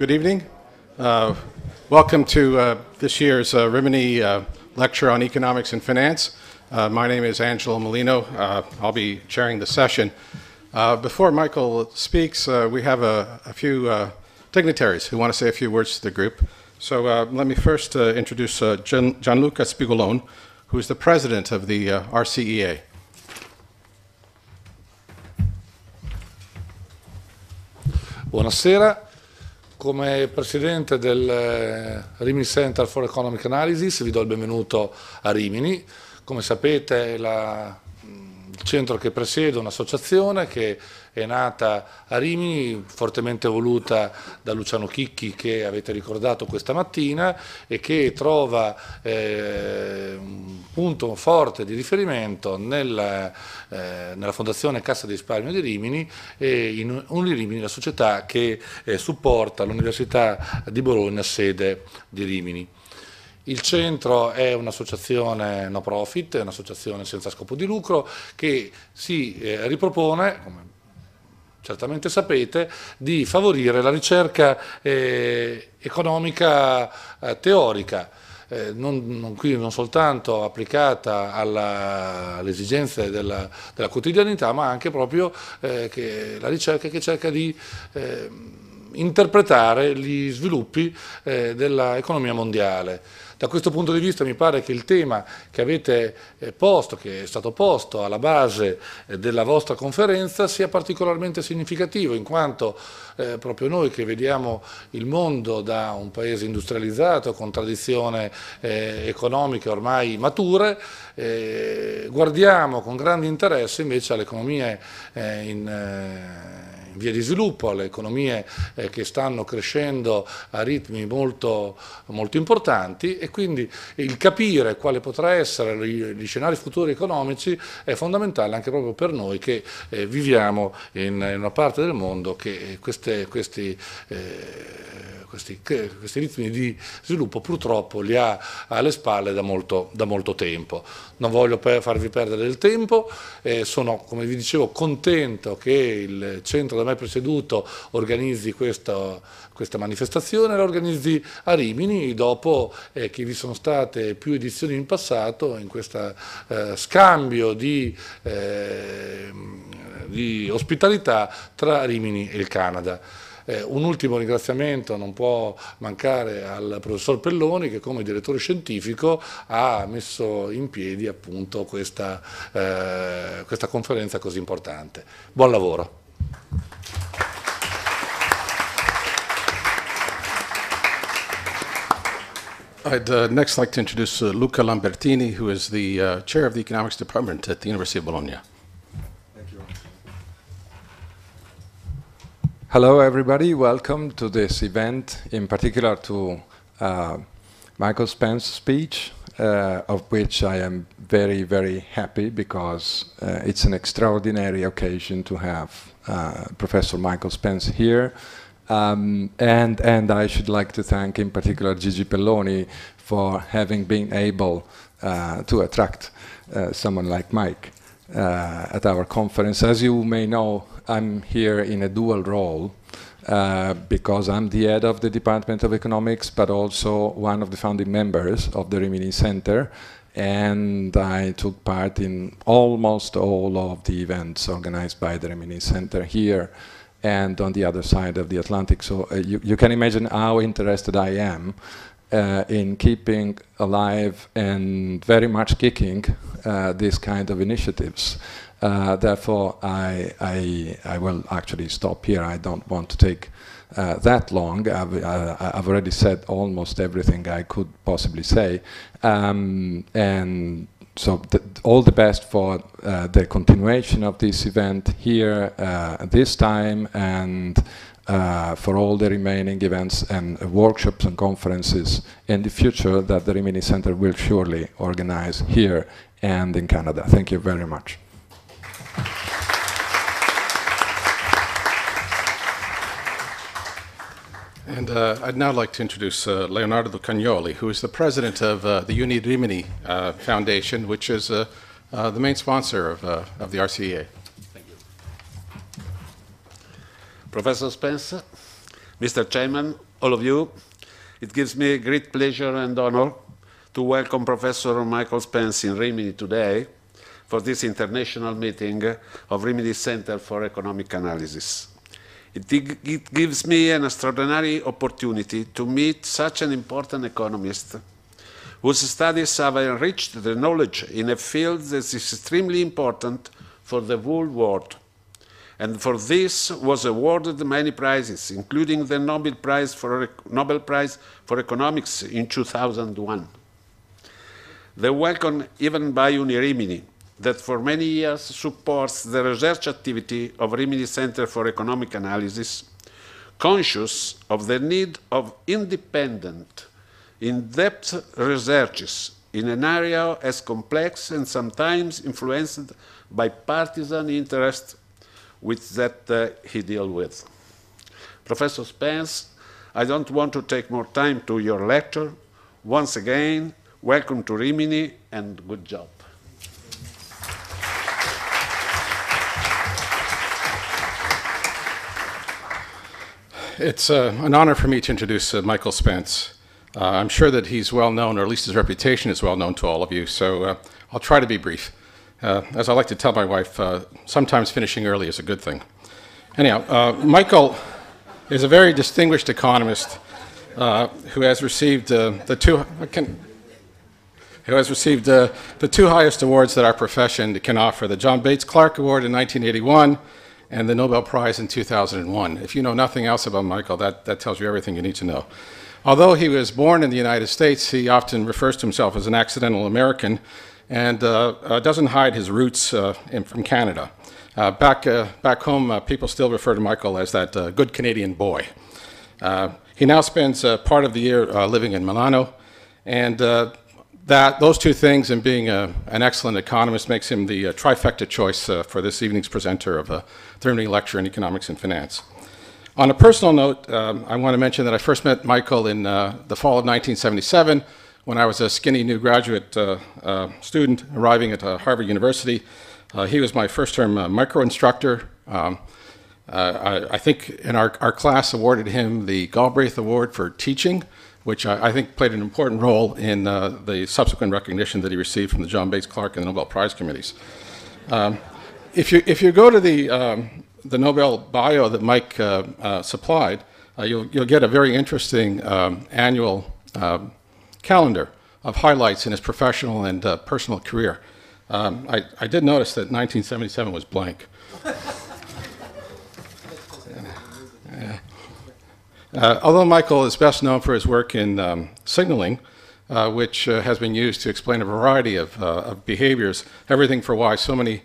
Good evening. Welcome to this year's Rimini lecture on economics and finance. My name is Angelo Molino. I'll be chairing the session. Before Michael speaks, we have a few dignitaries who want to say a few words to the group. So let me first introduce Gianluca Spigolone, who is the president of the RCEA. Buonasera. Come presidente del Rimini Center for Economic Analysis vi do il benvenuto a Rimini. Come sapete il centro che presiedo è un'associazione che è nata a Rimini, fortemente voluta da Luciano Chicchi, che avete ricordato questa mattina, e che trova un punto forte di riferimento nella Fondazione Cassa di Risparmio di Rimini e in Unirimini, la società che supporta l'Università di Bologna, sede di Rimini. Il centro è un'associazizione no profit, è un'associazione senza scopo di lucro che si ripropone, come certamente sapete, di favorire la ricerca economica teorica, quindi non soltanto applicata alle esigenze della quotidianità, ma anche proprio la ricerca che cerca di interpretare gli sviluppi dell'economia mondiale. Da questo punto di vista mi pare che il tema che avete posto, che è stato posto alla base della vostra conferenza, sia particolarmente significativo, in quanto proprio noi che vediamo il mondo da un paese industrializzato, con tradizioni economiche ormai mature, guardiamo con grande interesse invece alle economie in via di sviluppo, alle economie che stanno crescendo a ritmi molto, molto importanti, e quindi il capire quale potrà essere gli scenari futuri economici è fondamentale anche proprio per noi che viviamo in una parte del mondo che questi ritmi di sviluppo purtroppo li ha alle spalle da molto tempo. Non voglio farvi perdere del tempo, sono, come vi dicevo, contento che il centro da me presieduto organizzi questa manifestazione, la organizzi a Rimini dopo che vi sono state più edizioni in passato in questo scambio di ospitalità tra Rimini e il Canada. Un ultimo ringraziamento non può mancare al professor Pelloni, che come direttore scientifico ha messo in piedi appunto questa conferenza così importante. Buon lavoro. I'd next like to introduce Luca Lambertini, who is the chair of the economics department at the University of Bologna. Hello everybody, welcome to this event, in particular to Michael Spence's speech, of which I am very, very happy because it's an extraordinary occasion to have Professor Michael Spence here. And I should like to thank in particular Gigi Pelloni for having been able to attract someone like Mike at our conference. As you may know, I'm here in a dual role because I'm the head of the Department of Economics, but also one of the founding members of the Rimini Center, and I took part in almost all of the events organized by the Rimini Center here and on the other side of the Atlantic. So you can imagine how interested I am in keeping alive and very much kicking these kind of initiatives. Therefore, I will actually stop here. I don't want to take that long. I've already said almost everything I could possibly say. And so all the best for the continuation of this event here this time, and for all the remaining events and workshops and conferences in the future that the Rimini Center will surely organize here and in Canada. Thank you very much. And I'd now like to introduce Leonardo Cagnoli, who is the president of the Uni Rimini Foundation, which is the main sponsor of the RCEA. Thank you. Professor Spence, Mr. Chairman, all of you. It gives me great pleasure and honor to welcome Professor Michael Spence in Rimini today for this international meeting of Rimini Center for Economic Analysis. It gives me an extraordinary opportunity to meet such an important economist whose studies have enriched the knowledge in a field that is extremely important for the whole world. And for this was awarded many prizes, including the Nobel Prize for Economics in 2001. The welcome even by Rimini, that for many years supports the research activity of Rimini Center for Economic Analysis, conscious of the need of independent, in-depth researches in an area as complex and sometimes influenced by partisan interest that he deals with. Professor Spence, I don't want to take more time to your lecture. Once again, welcome to Rimini and good job. It's an honor for me to introduce Michael Spence. I'm sure that he's well known, or at least his reputation is well known to all of you, so I'll try to be brief. As I like to tell my wife, sometimes finishing early is a good thing. Anyhow, Michael is a very distinguished economist who has received the two highest awards that our profession can offer, the John Bates Clark Award in 1981 and the Nobel Prize in 2001. If you know nothing else about Michael, that tells you everything you need to know. Although he was born in the United States, he often refers to himself as an accidental American and doesn't hide his roots from Canada. Back home, people still refer to Michael as that good Canadian boy. He now spends part of the year living in Milano, and those two things and being an excellent economist makes him the trifecta choice for this evening's presenter of the Rimini Lecture in Economics and Finance. On a personal note, I want to mention that I first met Michael in the fall of 1977 when I was a skinny new graduate student arriving at Harvard University. He was my first-term micro instructor. I think in our class awarded him the Galbraith Award for teaching, which I think played an important role in the subsequent recognition that he received from the John Bates Clark and the Nobel Prize committees. If you go to the Nobel bio that Mike supplied, you'll get a very interesting annual calendar of highlights in his professional and personal career. I did notice that 1977 was blank. Although Michael is best known for his work in signaling, which has been used to explain a variety of behaviors, everything for why so many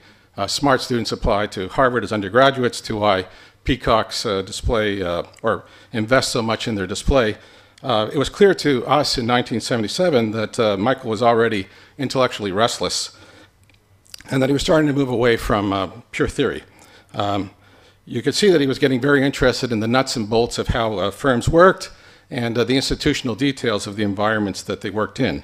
smart students apply to Harvard as undergraduates, to why peacocks display or invest so much in their display. It was clear to us in 1977 that Michael was already intellectually restless and that he was starting to move away from pure theory. You could see that he was getting very interested in the nuts and bolts of how firms worked and the institutional details of the environments that they worked in.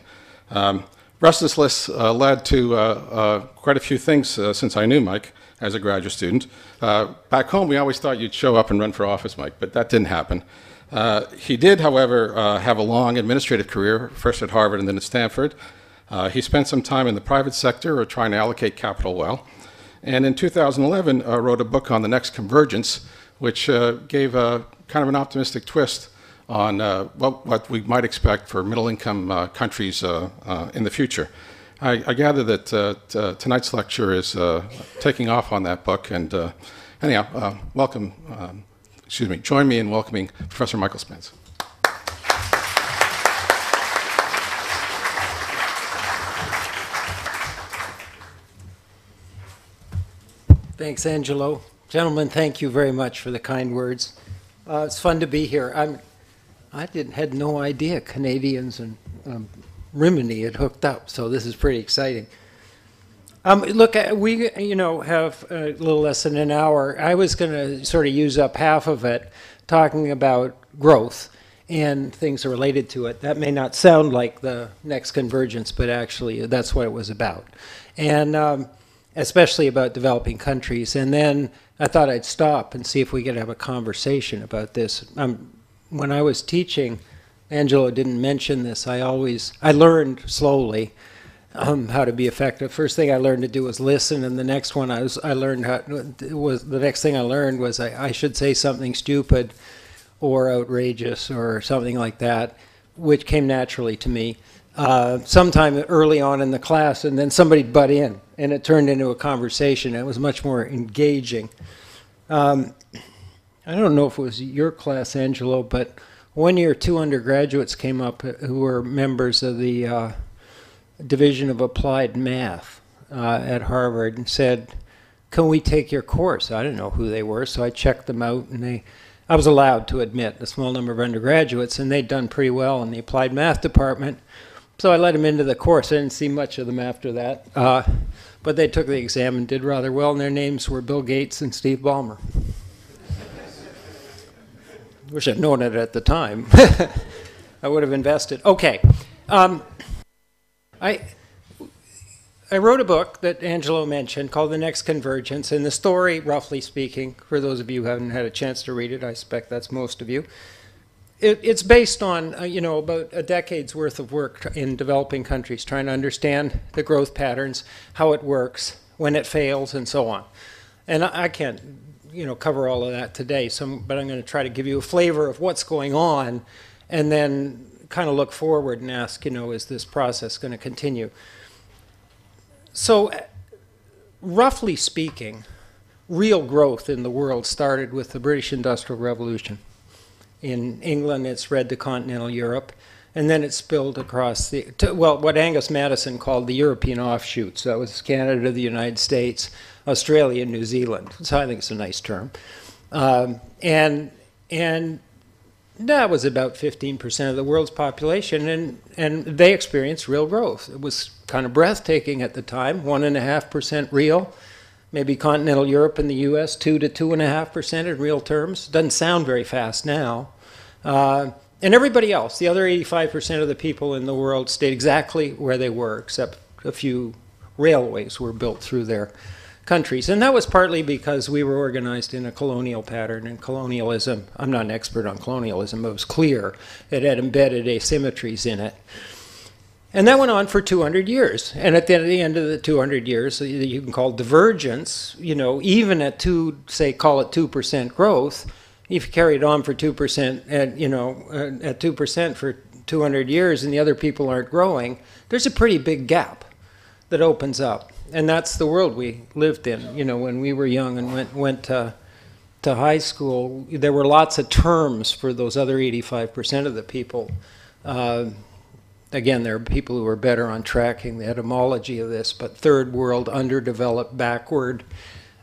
Restlessness led to quite a few things since I knew Mike as a graduate student. Back home, we always thought you'd show up and run for office, Mike, but that didn't happen. He did, however, have a long administrative career, first at Harvard and then at Stanford. He spent some time in the private sector trying to allocate capital well. And in 2011, wrote a book on the next convergence, which gave a kind of an optimistic twist on what we might expect for middle-income countries in the future. I gather that tonight's lecture is taking off on that book. And anyhow, join me in welcoming Professor Michael Spence. Thanks, Angelo. Gentlemen, thank you very much for the kind words. It's fun to be here. I had no idea Canadians and Rimini had hooked up, so this is pretty exciting. Look, we have a little less than an hour. I was going to sort of use up half of it talking about growth and things related to it. That may not sound like the next convergence, but actually that's what it was about. And especially about developing countries. And then I thought I'd stop and see if we could have a conversation about this. I'm when I was teaching, Angelo didn't mention this, I learned slowly how to be effective. First thing I learned to do was listen, and the next one I learned was I should say something stupid or outrageous or something like that, which came naturally to me. Sometime early on in the class, and then somebody'd butt in, and it turned into a conversation. It was much more engaging. I don't know if it was your class, Angelo, but one year 2 undergraduates came up who were members of the Division of Applied Math at Harvard and said, "Can we take your course?" I didn't know who they were, so I checked them out, and I was allowed to admit a small number of undergraduates, and they'd done pretty well in the Applied Math department. So I let them into the course. I didn't see much of them after that. But they took the exam and did rather well, and their names were Bill Gates and Steve Ballmer. Wish I'd known it at the time. I would have invested. Okay. I wrote a book that Angelo mentioned called The Next Convergence, and the story, roughly speaking, for those of you who haven't had a chance to read it, I suspect that's most of you, it's based on, about a decade's worth of work in developing countries, trying to understand the growth patterns, how it works, when it fails, and so on. And I can't, cover all of that today, but I'm going to try to give you a flavor of what's going on, and then kind of look forward and ask, is this process going to continue? So, roughly speaking, real growth in the world started with the British Industrial Revolution. In England, it spread to continental Europe, and then it spilled across what Angus Madison called the European offshoots. That was Canada, the United States, Australia, and New Zealand. So I think it's a nice term. And that was about 15% of the world's population, and they experienced real growth. It was kind of breathtaking at the time, 1.5% real. Maybe continental Europe and the U.S., 2 to 2.5% in real terms. Doesn't sound very fast now. And everybody else, the other 85% of the people in the world, stayed exactly where they were, except a few railways were built through their countries. And that was partly because we were organized in a colonial pattern, and colonialism, I'm not an expert on colonialism, but it was clear it had embedded asymmetries in it. And that went on for 200 years. And at the end of the 200 years, you can call divergence, even at call it 2% growth, if you carry it on for 2%, at 2% for 200 years and the other people aren't growing, there's a pretty big gap that opens up. And that's the world we lived in. When we were young and went to high school, there were lots of terms for those other 85% of the people. Again, there are people who are better on tracking the etymology of this, but third world, underdeveloped, backward.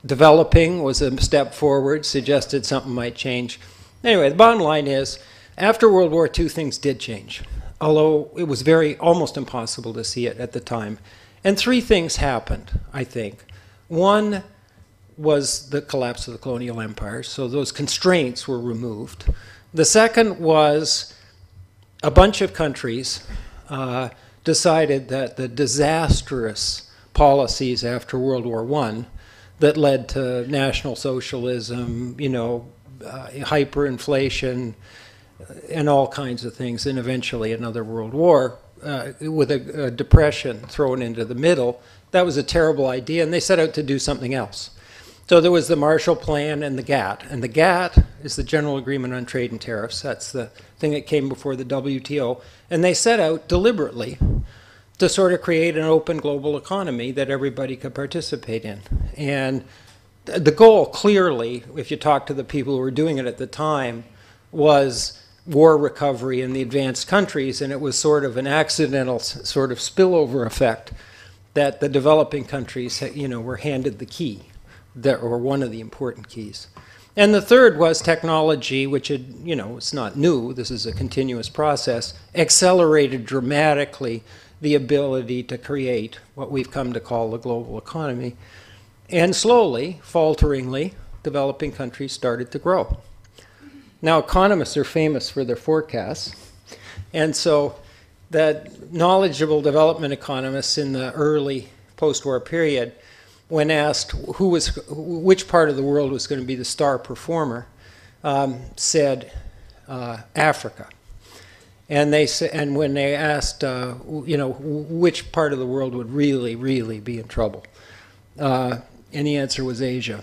Developing was a step forward, suggested something might change. Anyway, the bottom line is, after World War II, things did change, although it was almost impossible to see it at the time. And 3 things happened, I think. One was the collapse of the colonial empires, so those constraints were removed. The second was a bunch of countries decided that the disastrous policies after World War I that led to National Socialism, hyperinflation, and all kinds of things, and eventually another World War with a depression thrown into the middle, that was a terrible idea, and they set out to do something else. So there was the Marshall Plan and the GATT. And the GATT is the General Agreement on Trade and Tariffs. That's the thing that came before the WTO. And they set out deliberately to sort of create an open global economy that everybody could participate in. And the goal, clearly, if you talk to the people who were doing it at the time, was war recovery in the advanced countries. And it was sort of an accidental sort of spillover effect that the developing countries, were handed the key. Or one of the important keys. And the third was technology, which had, it's not new, this is a continuous process, accelerated dramatically the ability to create what we've come to call the global economy. And slowly, falteringly, developing countries started to grow. Now, economists are famous for their forecasts, and so that knowledgeable development economists in the early post-war period, when asked which part of the world was going to be the star performer, said Africa. And when they asked, which part of the world would really, really be in trouble, and the answer was Asia.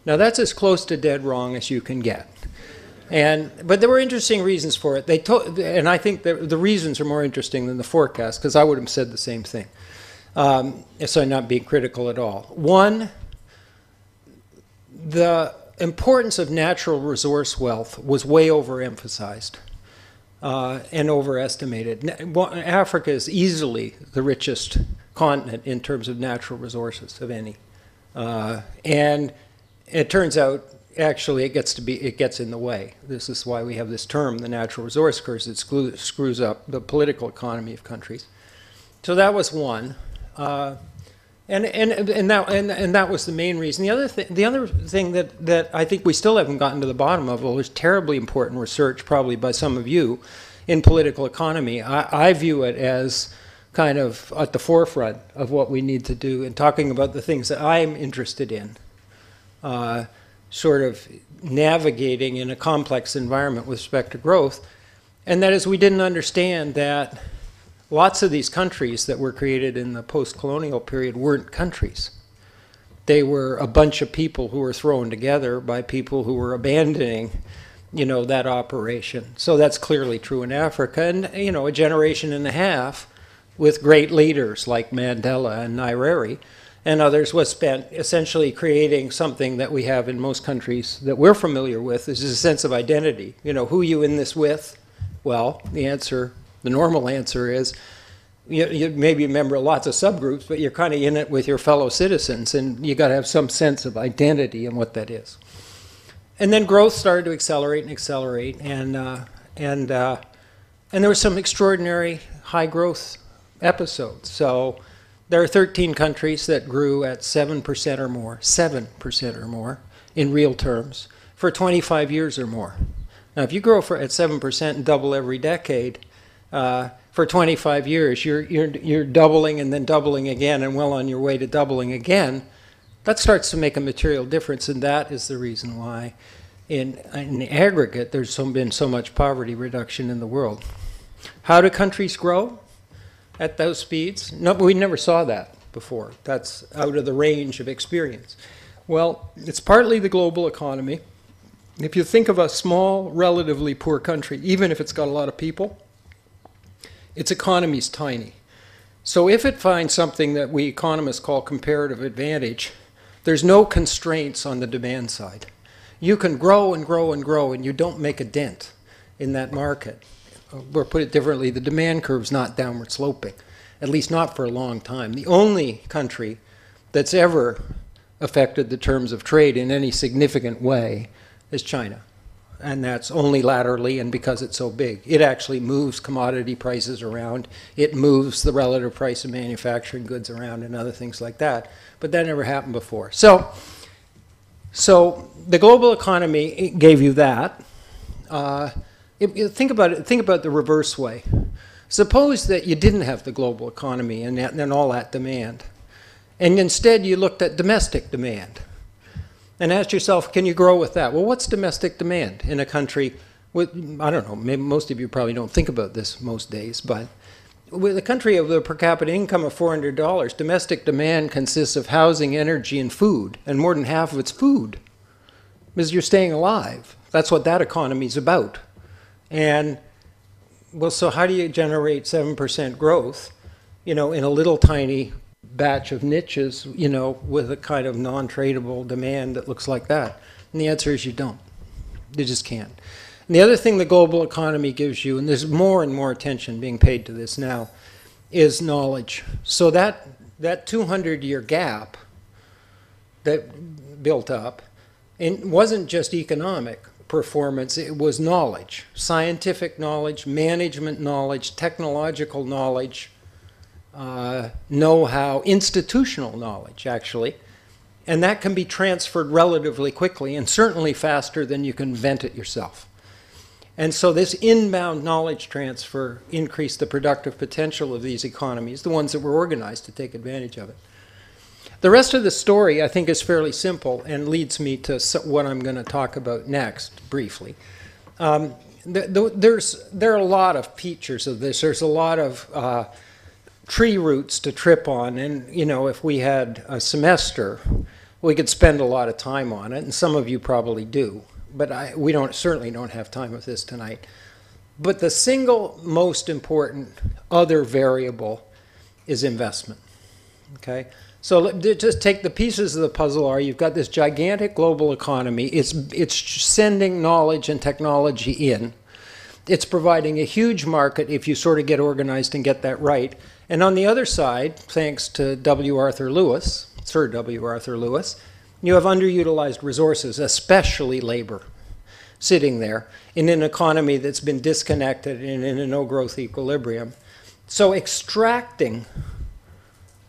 Now that's as close to dead wrong as you can get. But there were interesting reasons for it. And I think the reasons are more interesting than the forecast, because I would have said the same thing. So I'm not being critical at all. One, the importance of natural resource wealth was way overemphasized and overestimated. Africa is easily the richest continent in terms of natural resources of any. And it turns out, actually, it gets in the way. This is why we have this term, the natural resource curse. It screws up the political economy of countries. So that was one, and that was the main reason. The other thing that I think we still haven't gotten to the bottom of, well, there's terribly important research, probably by some of you, in political economy. I view it as kind of at the forefront of what we need to do in talking about the things that I'm interested in. Sort of navigating in a complex environment with respect to growth. And that is, we didn't understand that lots of these countries that were created in the post-colonial period weren't countries. They were a bunch of people who were thrown together by people who were abandoning, that operation. So that's clearly true in Africa. And, a generation and a half with great leaders like Mandela and Nyerere and others was spent essentially creating something that we have in most countries that we're familiar with, is a sense of identity. Who are you in this with? Well, the normal answer is, you maybe member of lots of subgroups, but you're kind of in it with your fellow citizens, and you got to have some sense of identity and what that is. And then growth started to accelerate and accelerate, and there were some extraordinary high growth episodes. So there are 13 countries that grew at 7% or more, 7% or more in real terms for 25 years or more. Now, if you grow at 7% and double every decade for 25 years, you're doubling and then doubling again and well on your way to doubling again. That starts to make a material difference, and that is the reason why, in the aggregate, there's been so much poverty reduction in the world. How do countries grow at those speeds? No, we never saw that before. That's out of the range of experience. Well, it's partly the global economy. If you think of a small, relatively poor country, even if it's got a lot of people, its economy is tiny. So if it finds something that we economists call comparative advantage, there's no constraints on the demand side. You can grow and grow and grow, and you don't make a dent in that market. Or put it differently, the demand curve's not downward sloping, at least not for a long time. The only country that's ever affected the terms of trade in any significant way is China. And that's only laterally and because it's so big. It actually moves commodity prices around. It moves the relative price of manufacturing goods around and other things like that. But that never happened before. So the global economy gave you that. Think about it. Think about the reverse way. Suppose that you didn't have the global economy and all that demand, and instead you looked at domestic demand and asked yourself, can you grow with that? Well, what's domestic demand in a country with, I don't know, maybe most of you probably don't think about this most days, but with a country of the per capita income of $400, domestic demand consists of housing, energy, and food, and more than half of it's food, because you're staying alive. That's what that economy is about. And, well, so how do you generate 7% growth, in a little tiny batch of niches, with a kind of non-tradable demand that looks like that? And the answer is you don't. You just can't. And the other thing the global economy gives you, and there's more and more attention being paid to this now, is knowledge. So that 200-year gap that built up, it wasn't just economic performance, it was knowledge, scientific knowledge, management knowledge, technological knowledge, know-how, institutional knowledge, actually. And that can be transferred relatively quickly and certainly faster than you can invent it yourself. And so this inbound knowledge transfer increased the productive potential of these economies, the ones that were organized to take advantage of it. The rest of the story, I think, is fairly simple and leads me to what I'm going to talk about next, briefly. There are a lot of features of this. There's a lot of tree roots to trip on, and if we had a semester, we could spend a lot of time on it, and some of you probably do, but we certainly don't have time with this tonight. But the single most important other variable is investment. Okay, so just take the pieces of the puzzle. You've got this gigantic global economy. It's sending knowledge and technology in. It's providing a huge market if you sort of get organized and get that right. And on the other side, thanks to Sir W. Arthur Lewis, you have underutilized resources, especially labor, sitting there in an economy that's been disconnected and in a no-growth equilibrium. So extracting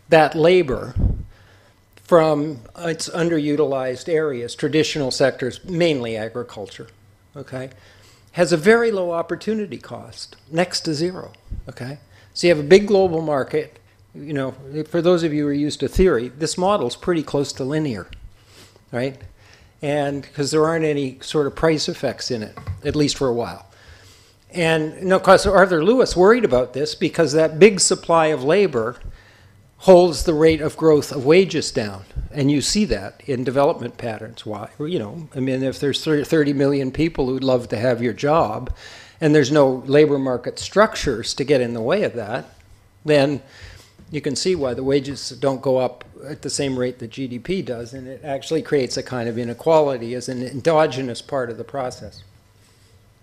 that labor from its underutilized areas, traditional sectors, mainly agriculture, okay, has a very low opportunity cost, next to zero, okay? So you have a big global market. For those of you who are used to theory, this model is pretty close to linear, right? And because there aren't any sort of price effects in it, at least for a while. And of course, Arthur Lewis worried about this because that big supply of labor holds the rate of growth of wages down. And you see that in development patterns. Why? If there's 30 million people who'd love to have your job, and there's no labor market structures to get in the way of that, then you can see why the wages don't go up at the same rate that GDP does, and it actually creates a kind of inequality as an endogenous part of the process.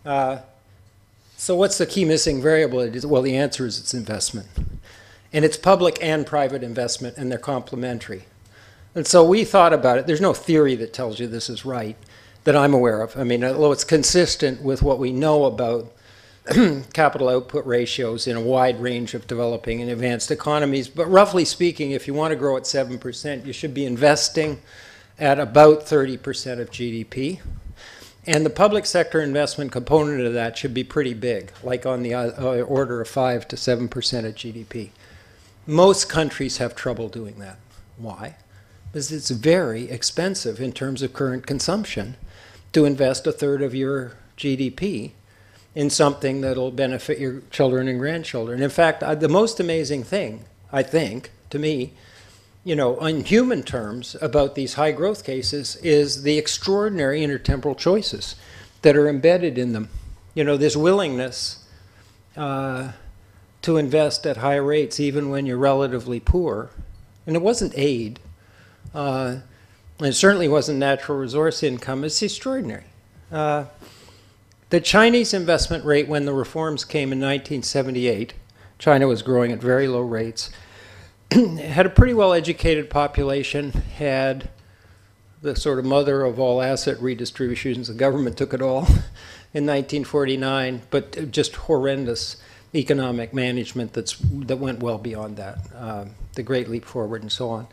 So what's the key missing variable? Well, the answer is it's investment. And it's public and private investment, and they're complementary. And so we thought about it. There's no theory that tells you this is right that I'm aware of. Although it's consistent with what we know about capital output ratios in a wide range of developing and advanced economies. But roughly speaking, if you want to grow at 7%, you should be investing at about 30% of GDP. And the public sector investment component of that should be pretty big, like on the order of 5 to 7% of GDP. Most countries have trouble doing that. Why? Because it's very expensive in terms of current consumption to invest a third of your GDP in something that'll benefit your children and grandchildren. In fact, the most amazing thing, I think, to me, in human terms about these high growth cases is the extraordinary intertemporal choices that are embedded in them. This willingness to invest at high rates even when you're relatively poor. And it wasn't aid. And it certainly wasn't natural resource income. It's extraordinary. The Chinese investment rate when the reforms came in 1978, China was growing at very low rates, had a pretty well-educated population, had the sort of mother of all asset redistributions. The government took it all in 1949, but just horrendous economic management that went well beyond that, the Great Leap Forward and so on.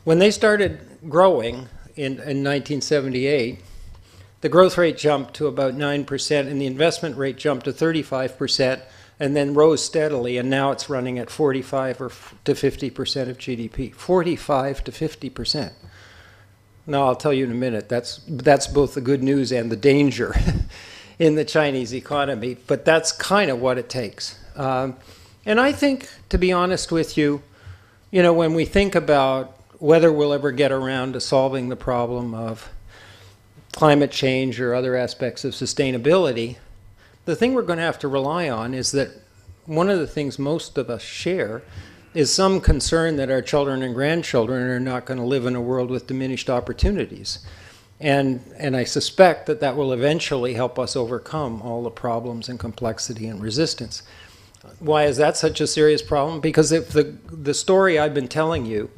When they started growing in 1978, the growth rate jumped to about 9%, and the investment rate jumped to 35%, and then rose steadily, and now it's running at 45 to 50% of GDP. 45 to 50%. Now, I'll tell you in a minute, that's both the good news and the danger in the Chinese economy, but that's kind of what it takes. And I think, to be honest with you, when we think about whether we'll ever get around to solving the problem of climate change or other aspects of sustainability, the thing we're going to have to rely on is that one of the things most of us share is some concern that our children and grandchildren are not going to live in a world with diminished opportunities. And I suspect that will eventually help us overcome all the problems and complexity and resistance. Why is that such a serious problem? Because if the story I've been telling you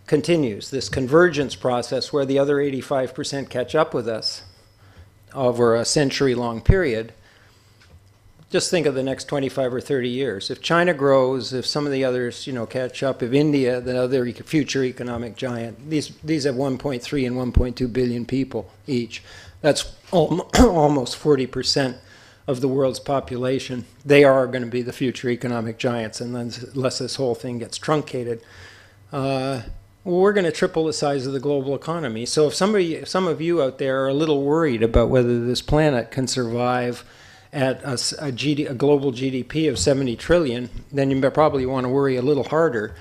continues, this convergence process where the other 85% catch up with us over a century-long period, just think of the next 25 or 30 years. If China grows, if some of the others, catch up, if India, the other future economic giant, these have 1.3 and 1.2 billion people each. That's almost 40% of the world's population. They are going to be the future economic giants, unless this whole thing gets truncated. Well, we're going to triple the size of the global economy. So if some of you out there are a little worried about whether this planet can survive at a global GDP of 70 trillion, then you probably want to worry a little harder,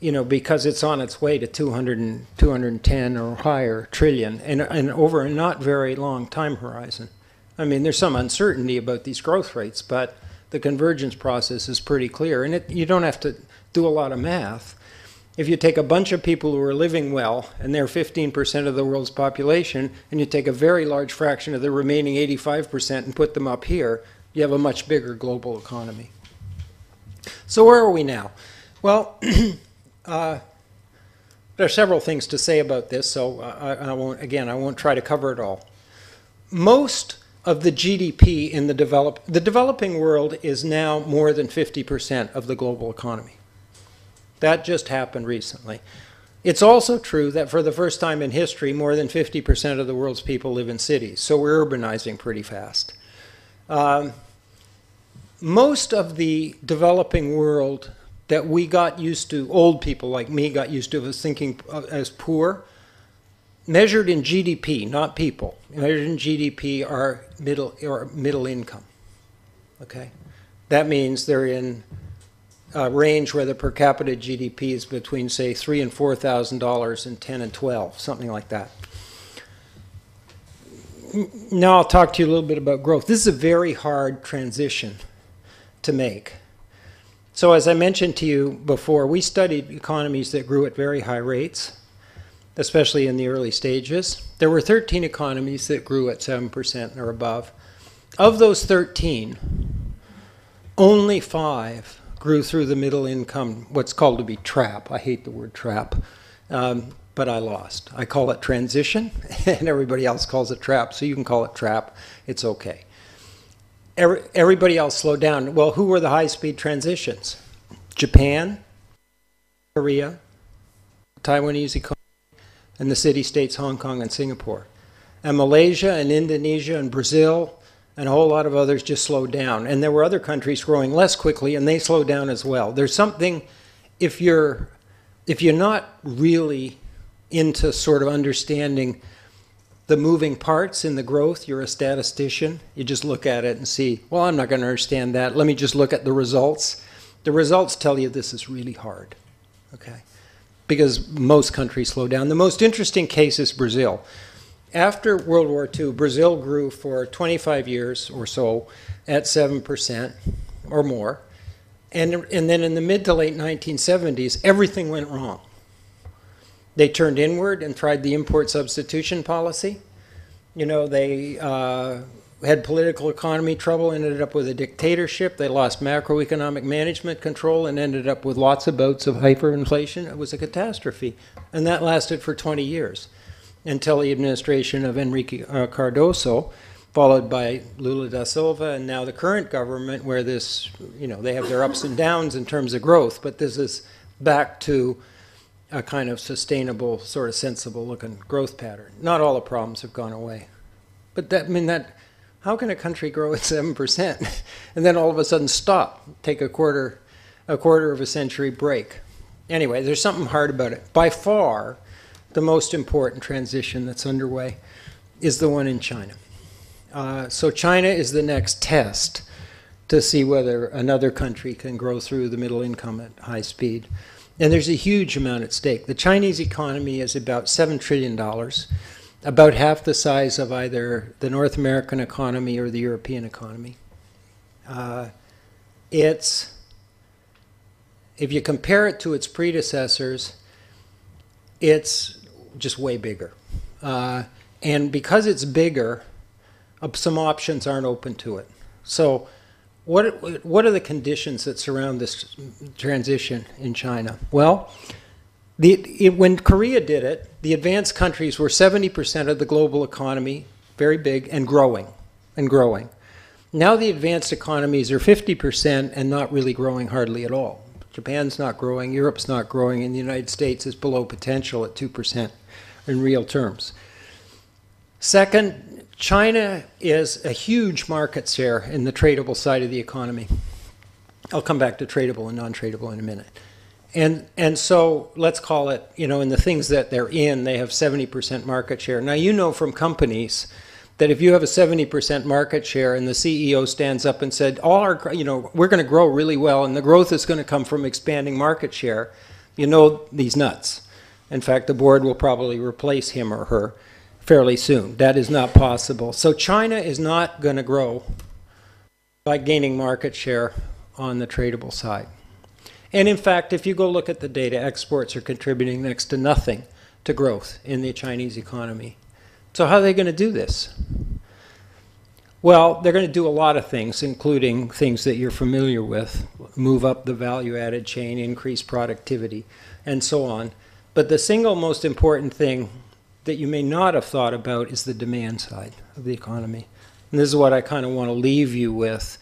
because it's on its way to 210 or higher trillion, and over a not very long time horizon. I mean, there's some uncertainty about these growth rates, but the convergence process is pretty clear, and you don't have to do a lot of math. If you take a bunch of people who are living well, and they're 15% of the world's population, and you take a very large fraction of the remaining 85% and put them up here, you have a much bigger global economy. So where are we now? Well, there are several things to say about this, so I won't try to cover it all. Most of the GDP in the developing world is now more than 50% of the global economy. That just happened recently. It's also true that for the first time in history, more than 50% of the world's people live in cities, so we're urbanizing pretty fast. Most of the developing world that we got used to, old people like me got used to as thinking as poor, measured in GDP, not people, measured in GDP are middle income. Okay? That means they're in a range where the per capita GDP is between, say, $3,000 and $4,000 and 10 and 12, something like that. Now I'll talk to you a little bit about growth. This is a very hard transition to make. So as I mentioned to you before, we studied economies that grew at very high rates, especially in the early stages. There were 13 economies that grew at 7% or above. Of those 13, only 5 grew through the middle income, what's called to be trap. I hate the word trap, but I lost. I call it transition, and everybody else calls it trap, so you can call it trap. It's okay. Everybody else slowed down. Well, who were the high-speed transitions? Japan, Korea, Taiwanese economy, and the city-states Hong Kong and Singapore. And Malaysia and Indonesia and Brazil and a whole lot of others just slowed down. And there were other countries growing less quickly, and they slowed down as well. There's something, if you're not really into sort of understanding the moving parts in the growth, you're a statistician, you just look at it and see, well, I'm not going to understand that. Let me just look at the results. The results tell you this is really hard, okay? Because most countries slow down. The most interesting case is Brazil. After World War II, Brazil grew for 25 years or so at 7% or more. And then in the mid to late 1970s, everything went wrong. They turned inward and tried the import substitution policy. They had political economy trouble, ended up with a dictatorship. They lost macroeconomic management control and ended up with lots of bouts of hyperinflation. It was a catastrophe. And that lasted for 20 years until the administration of Enrique Cardoso, followed by Lula da Silva, and now the current government, where this, they have their ups and downs in terms of growth, but this is back to a kind of sustainable, sort of sensible-looking growth pattern. Not all the problems have gone away. But how can a country grow at 7% and then all of a sudden stop, take a quarter of a century break? Anyway, there's something hard about it. By far, the most important transition that's underway is the one in China. So China is the next test to see whether another country can grow through the middle income at high speed. And there's a huge amount at stake. The Chinese economy is about $7 trillion, about half the size of either the North American economy or the European economy. If you compare it to its predecessors, it's just way bigger. And because it's bigger, some options aren't open to it. So what are the conditions that surround this transition in China? Well, when Korea did it, the advanced countries were 70% of the global economy, very big, and growing, Now the advanced economies are 50% and not really growing hardly at all. Japan's not growing, Europe's not growing, and the United States is below potential at 2% in real terms. Second, China is a huge market share in the tradable side of the economy. I'll come back to tradable and non-tradable in a minute. And so let's call it, you know, in the things that they're in, they have 70% market share. Now, you know from companies that if you have a 70% market share and the CEO stands up and said, we're going to grow really well and the growth is going to come from expanding market share, you know he's nuts. In fact, the board will probably replace him or her fairly soon. That is not possible. So China is not going to grow by gaining market share on the tradable side. And in fact, if you go look at the data, exports are contributing next to nothing to growth in the Chinese economy. So how are they going to do this? Well, they're going to do a lot of things, including things that you're familiar with, move up the value-added chain, increase productivity, and so on. But the single most important thing that you may not have thought about is the demand side of the economy. And this is what I kind of want to leave you with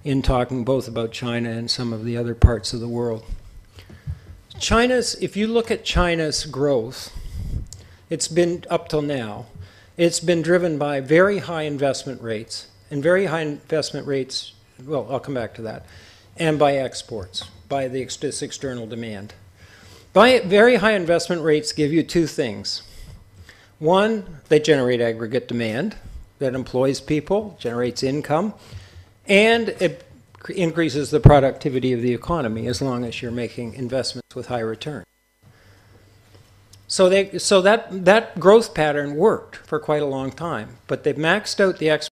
in talking both about China and some of the other parts of the world. If you look at China's growth, it's been, up till now, it's been driven by very high investment rates, and very high investment rates, well, I'll come back to that, and by exports, by this external demand. Very high investment rates give you two things. One, they generate aggregate demand that employs people, generates income, and it increases the productivity of the economy as long as you're making investments with high return. So that growth pattern worked for quite a long time, but they've maxed out the export